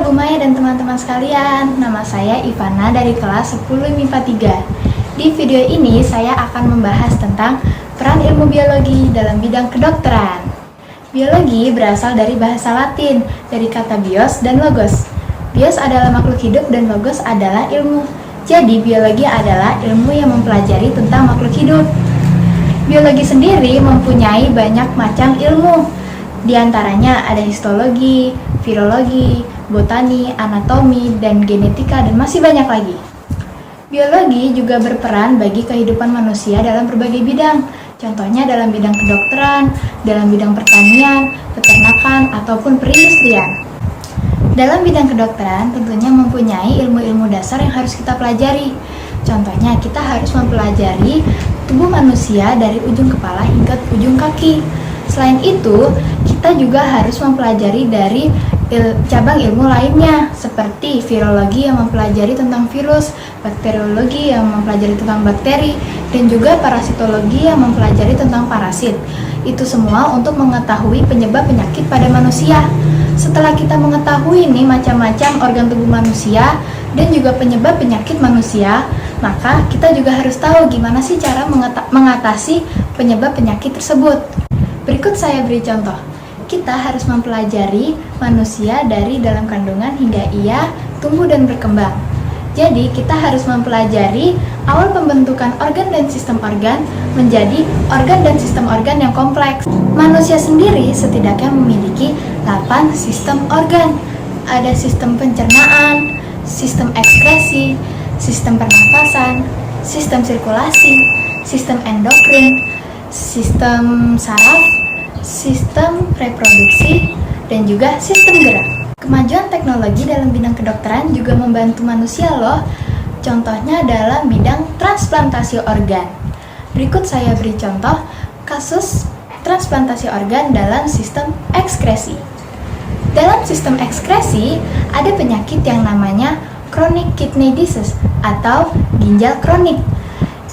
Bu Maya dan teman-teman sekalian, nama saya Ivana dari kelas 10 MIPA 3. Di video ini saya akan membahas tentang peran ilmu biologi dalam bidang kedokteran. Biologi berasal dari bahasa Latin, dari kata bios dan logos. Bios adalah makhluk hidup dan logos adalah ilmu. Jadi biologi adalah ilmu yang mempelajari tentang makhluk hidup. Biologi sendiri mempunyai banyak macam ilmu. Di antaranya ada histologi, virologi, botani, anatomi, dan genetika, dan masih banyak lagi. Biologi juga berperan bagi kehidupan manusia dalam berbagai bidang, contohnya dalam bidang kedokteran, dalam bidang pertanian, peternakan, ataupun perindustrian. Dalam bidang kedokteran tentunya mempunyai ilmu-ilmu dasar yang harus kita pelajari. Contohnya kita harus mempelajari tubuh manusia dari ujung kepala hingga ujung kaki. Selain itu, kita juga harus mempelajari dari cabang ilmu lainnya seperti virologi yang mempelajari tentang virus, bakteriologi yang mempelajari tentang bakteri, dan juga parasitologi yang mempelajari tentang parasit. Itu semua untuk mengetahui penyebab penyakit pada manusia. Setelah kita mengetahui nih macam-macam organ tubuh manusia dan juga penyebab penyakit manusia, maka kita juga harus tahu gimana sih cara mengatasi penyebab penyakit tersebut. Berikut saya beri contoh. Kita harus mempelajari manusia dari dalam kandungan hingga ia tumbuh dan berkembang. Jadi, kita harus mempelajari awal pembentukan organ dan sistem organ menjadi organ dan sistem organ yang kompleks. Manusia sendiri setidaknya memiliki 8 sistem organ. Ada sistem pencernaan, sistem ekskresi, sistem pernafasan, sistem sirkulasi, sistem endokrin, sistem saraf, sistem reproduksi, dan juga sistem gerak. Kemajuan teknologi dalam bidang kedokteran juga membantu manusia loh. Contohnya dalam bidang transplantasi organ. Berikut saya beri contoh kasus transplantasi organ dalam sistem ekskresi. Dalam sistem ekskresi ada penyakit yang namanya chronic kidney disease atau ginjal kronik.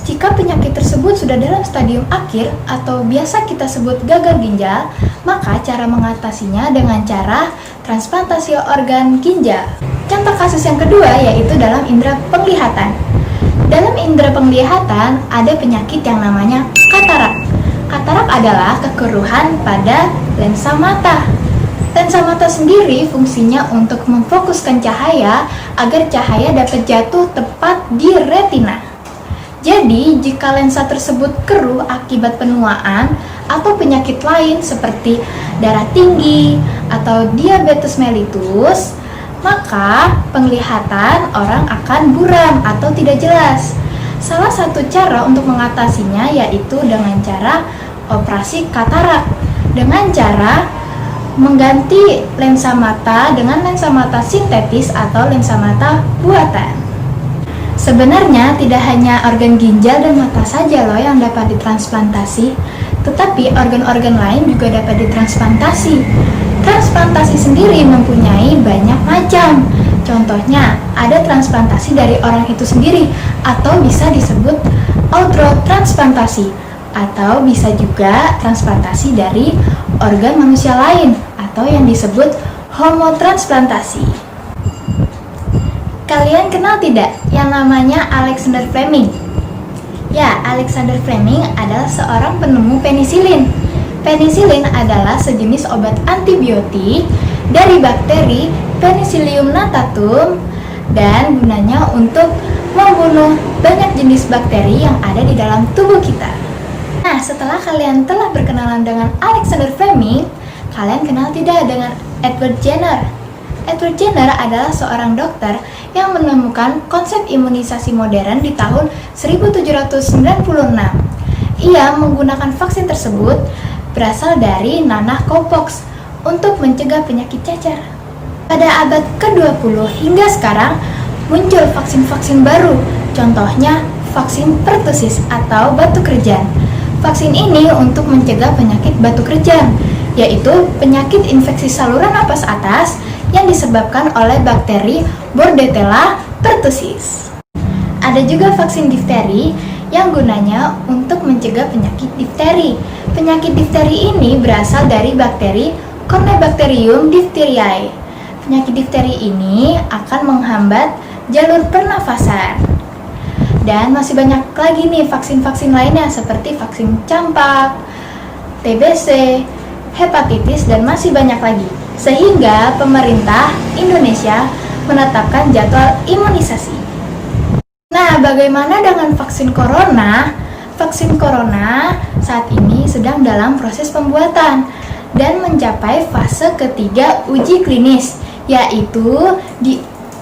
Jika penyakit tersebut sudah dalam stadium akhir atau biasa kita sebut gagal ginjal, maka cara mengatasinya dengan cara transplantasi organ ginjal. Contoh kasus yang kedua yaitu dalam indera penglihatan. Dalam indera penglihatan ada penyakit yang namanya katarak. Katarak adalah kekeruhan pada lensa mata. Lensa mata sendiri fungsinya untuk memfokuskan cahaya agar cahaya dapat jatuh tepat di retina. Jadi, jika lensa tersebut keruh akibat penuaan atau penyakit lain seperti darah tinggi atau diabetes mellitus, maka penglihatan orang akan buram atau tidak jelas. Salah satu cara untuk mengatasinya yaitu dengan cara operasi katarak, dengan cara mengganti lensa mata dengan lensa mata sintetis atau lensa mata buatan. Sebenarnya tidak hanya organ ginjal dan mata saja loh yang dapat ditransplantasi, tetapi organ-organ lain juga dapat ditransplantasi. Transplantasi sendiri mempunyai banyak macam. Contohnya, ada transplantasi dari orang itu sendiri atau bisa disebut autotransplantasi, atau bisa juga transplantasi dari organ manusia lain atau yang disebut homotransplantasi. Kalian kenal tidak yang namanya Alexander Fleming? Ya, Alexander Fleming adalah seorang penemu penisilin. Penisilin adalah sejenis obat antibiotik dari bakteri Penicillium natatum dan gunanya untuk membunuh banyak jenis bakteri yang ada di dalam tubuh kita. Nah, setelah kalian telah berkenalan dengan Alexander Fleming, kalian kenal tidak dengan Edward Jenner? Edward Jenner adalah seorang dokter yang menemukan konsep imunisasi modern di tahun 1796. Ia menggunakan vaksin tersebut berasal dari nanah cowpox untuk mencegah penyakit cacar. Pada abad ke-20 hingga sekarang muncul vaksin-vaksin baru, contohnya vaksin pertusis atau batuk kerjan. Vaksin ini untuk mencegah penyakit batuk kerjan, yaitu penyakit infeksi saluran napas atas yang disebabkan oleh bakteri Bordetella pertussis. Ada juga vaksin difteri yang gunanya untuk mencegah penyakit difteri. Penyakit difteri ini berasal dari bakteri Corynebacterium diphtheriae. Penyakit difteri ini akan menghambat jalur pernafasan. Dan masih banyak lagi nih vaksin-vaksin lainnya seperti vaksin campak, TBC, hepatitis, dan masih banyak lagi. Sehingga pemerintah Indonesia menetapkan jadwal imunisasi. Nah, bagaimana dengan vaksin corona? Vaksin corona saat ini sedang dalam proses pembuatan dan mencapai fase ketiga uji klinis, yaitu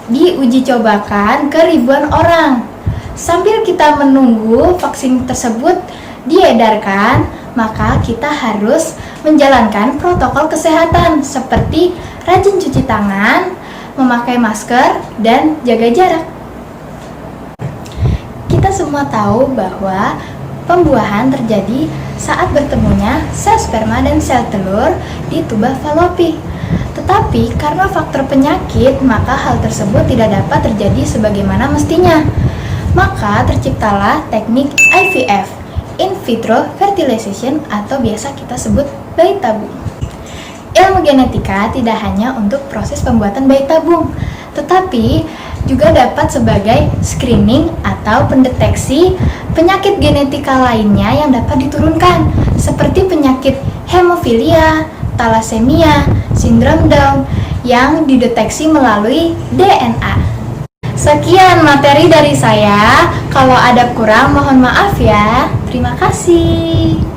diuji cobakan ke ribuan orang. Sambil kita menunggu vaksin tersebut diedarkan, maka kita harus menjalankan protokol kesehatan seperti rajin cuci tangan, memakai masker, dan jaga jarak. Kita semua tahu bahwa pembuahan terjadi saat bertemunya sel sperma dan sel telur di tuba falopi. Tetapi karena faktor penyakit, maka hal tersebut tidak dapat terjadi sebagaimana mestinya. Maka terciptalah teknik IVF, in vitro fertilization, atau biasa kita sebut bayi tabung. Ilmu genetika tidak hanya untuk proses pembuatan bayi tabung, tetapi juga dapat sebagai screening atau pendeteksi penyakit genetika lainnya yang dapat diturunkan, seperti penyakit hemofilia, thalassemia, sindrom Down yang dideteksi melalui DNA. Sekian materi dari saya. Kalau ada kurang, mohon maaf ya. Terima kasih.